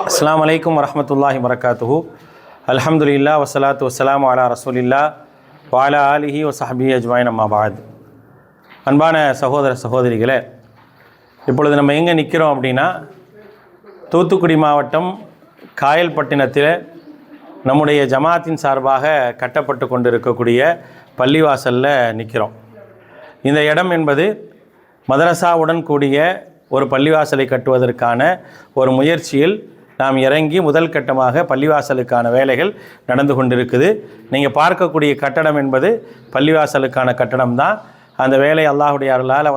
அஸ்ஸலாமு அலைக்கும் வரஹ்மத்துல்லாஹி வபரகாத்துஹு. அல்ஹம்துலில்லாஹ் வஸ்ஸலாத்து வஸ்ஸலாமு அலா ரசூலில்லாஹ் வ அலா ஆலிஹி வ ஸஹ்பிஹி அஜ்மஈன் அம்மா பஅத். அன்பான சகோதர சகோதரிகளே, இப்பொழுது நம்ம எங்கே நிற்கிறோம் அப்படின்னா, தூத்துக்குடி மாவட்டம் காயல்பட்டினத்தில் நம்முடைய ஜமாத்தின் சார்பாக கட்டப்பட்டு கொண்டிருக்கக்கூடிய பள்ளிவாசலில் நிற்கிறோம். இந்த இடம் என்பது மதரசாவுடன் கூடிய ஒரு பள்ளிவாசலை கட்டுவதற்கான ஒரு முயற்சியில் நாம் இறங்கி முதல் கட்டமாக பள்ளிவாசலுக்கான வேலைகள் நடந்து கொண்டிருக்குது. நீங்கள் பார்க்கக்கூடிய கட்டடம் என்பது பள்ளிவாசலுக்கான கட்டடம் தான். அந்த வேலை அல்லாஹுடைய அருளால்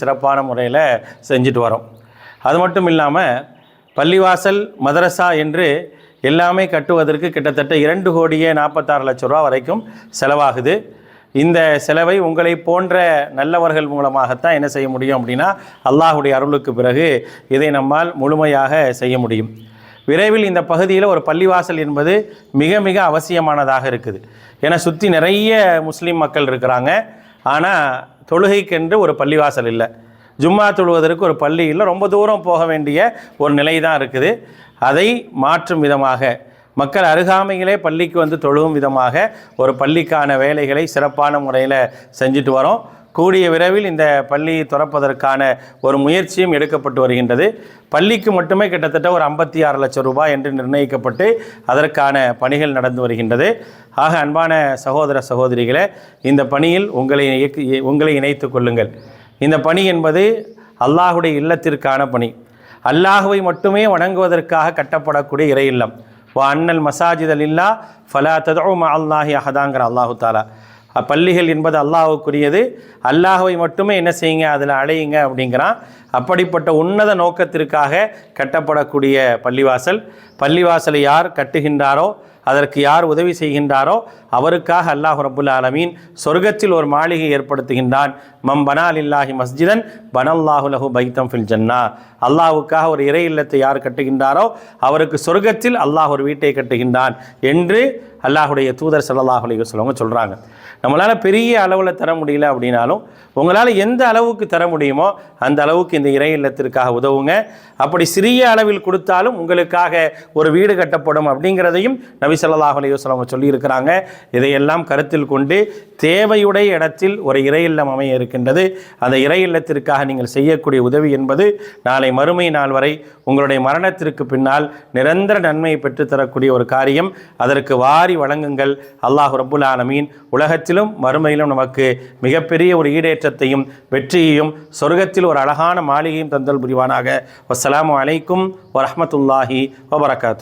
சிறப்பான முறையில் செஞ்சுட்டு வரோம். அது மட்டும் இல்லாமல் பள்ளிவாசல் மதரசா என்று எல்லாமே கட்டுவதற்கு கிட்டத்தட்ட 2,46,00,000 ரூபா வரைக்கும் செலவாகுது. இந்த செலவை உங்களை போன்ற நல்லவர்கள் மூலமாகத்தான் என்ன செய்ய முடியும் அப்படின்னா, அல்லாஹுடைய அருளுக்கு பிறகு இதை நம்மால் முழுமையாக செய்ய முடியும். விரைவில் இந்த பகுதியில் ஒரு பள்ளிவாசல் என்பது மிக மிக அவசியமானதாக இருக்குது. ஏன்னா சுற்றி நிறைய முஸ்லீம் மக்கள் இருக்கிறாங்க, ஆனால் தொழுகைக்கென்று ஒரு பள்ளிவாசல் இல்லை. ஜும்மா தொழுவதற்கு ஒரு பள்ளி இல்லை, ரொம்ப தூரம் போக வேண்டிய ஒரு நிலை தான் இருக்குது. அதை மாற்றும் விதமாக மக்கள் அருகாமையிலே பள்ளிக்கு தொழுகும் விதமாக ஒரு பள்ளிக்கான வேலைகளை சிறப்பான முறையில் செஞ்சுட்டு வரோம். கூடிய விரைவில் இந்த பள்ளி திறப்பதற்கான ஒரு முயற்சியும் எடுக்கப்பட்டு வருகின்றது. பள்ளிக்கு மட்டுமே கிட்டத்தட்ட ஒரு 56,00,000 ரூபாய் என்று நிர்ணயிக்கப்பட்டு அதற்கான பணிகள் நடந்து வருகின்றது. ஆக அன்பான சகோதர சகோதரிகளே, இந்த பணியில் உங்களை இணைத்து கொள்ளுங்கள். இந்த பணி என்பது அல்லாஹுடைய இல்லத்திற்கான பணி. அல்லாஹுவை மட்டுமே வணங்குவதற்காக கட்டப்படக்கூடிய இறை இல்லம். அன்னல் மசாஜித் அல்லா ஃபலா ததுஉ மஅ அல்லாஹி அஹதாங்கிற அல்லாஹு தாலா. பள்ளிகள் என்பது அல்லாஹுக்குரியது, அல்லாஹுவை மட்டுமே என்ன செய்யுங்க, அதில் அழையுங்க அப்படிங்கிறான். அப்படிப்பட்ட உன்னத நோக்கத்திற்காக கட்டப்படக்கூடிய பள்ளிவாசலை யார் கட்டுகின்றாரோ, அதற்கு யார் உதவி செய்கின்றாரோ அவருக்காக அல்லாஹ் ரப்புல் ஆலமீன் சொர்க்கத்தில் ஒரு மாளிகை ஏற்படுத்துகின்றான். மம் பனா லில்லாஹி மஸ்ஜிதன் பனல்லாஹு லஹு பைத்தம் ஃபில் ஜன்னா. அல்லாஹ்வுக்காக ஒரு இறை இல்லத்தை யார் கட்டுகின்றாரோ அவருக்கு சொர்க்கத்தில் அல்லாஹ் ஒரு வீட்டை கட்டுகின்றான் என்று அல்லாஹுடைய தூதர் ஸல்லல்லாஹு அலைஹி வஸல்லம் சொல்கிறாங்க. நம்மளால் பெரிய அளவில் தர முடியல அப்படின்னாலும் உங்களால் எந்த அளவுக்கு தர முடியுமோ அந்த அளவுக்கு இந்த இறை இல்லத்திற்காக உதவுங்க. அப்படி சிறிய அளவில் கொடுத்தாலும் உங்களுக்காக ஒரு வீடு கட்டப்படும் அப்படிங்கிறதையும் நபி ஸல்லல்லாஹு அலைஹி வஸல்லம் சொல்லியிருக்கிறாங்க. இதையெல்லாம் கருத்தில் கொண்டு தேவையுடைய இடத்தில் ஒரு இறை இல்லம் அமைய இருக்கின்றது. அந்த இறை இல்லத்திற்காக நீங்கள் செய்யக்கூடிய உதவி என்பது நாளை மறுமை நாள் வரை உங்களுடைய மரணத்திற்கு பின்னால் நிரந்தர நன்மையை பெற்றுத்தரக்கூடிய ஒரு காரியம். அதற்கு வாரி வழங்குங்கள். அல்லாஹ் ரப்புல் ஆலமீன் உலகத்திலும் மறுமையிலும் நமக்கு மிகப்பெரிய ஒரு ஈடேற்றத்தையும் வெற்றியையும் சொர்க்கத்தில் ஒரு அழகான மாளிகையும் தந்தல் புரிவானாக. வஸ்ஸலாமு அலைக்கும் வரஹ்மத்துல்லாஹி வபரகாத்துஹு.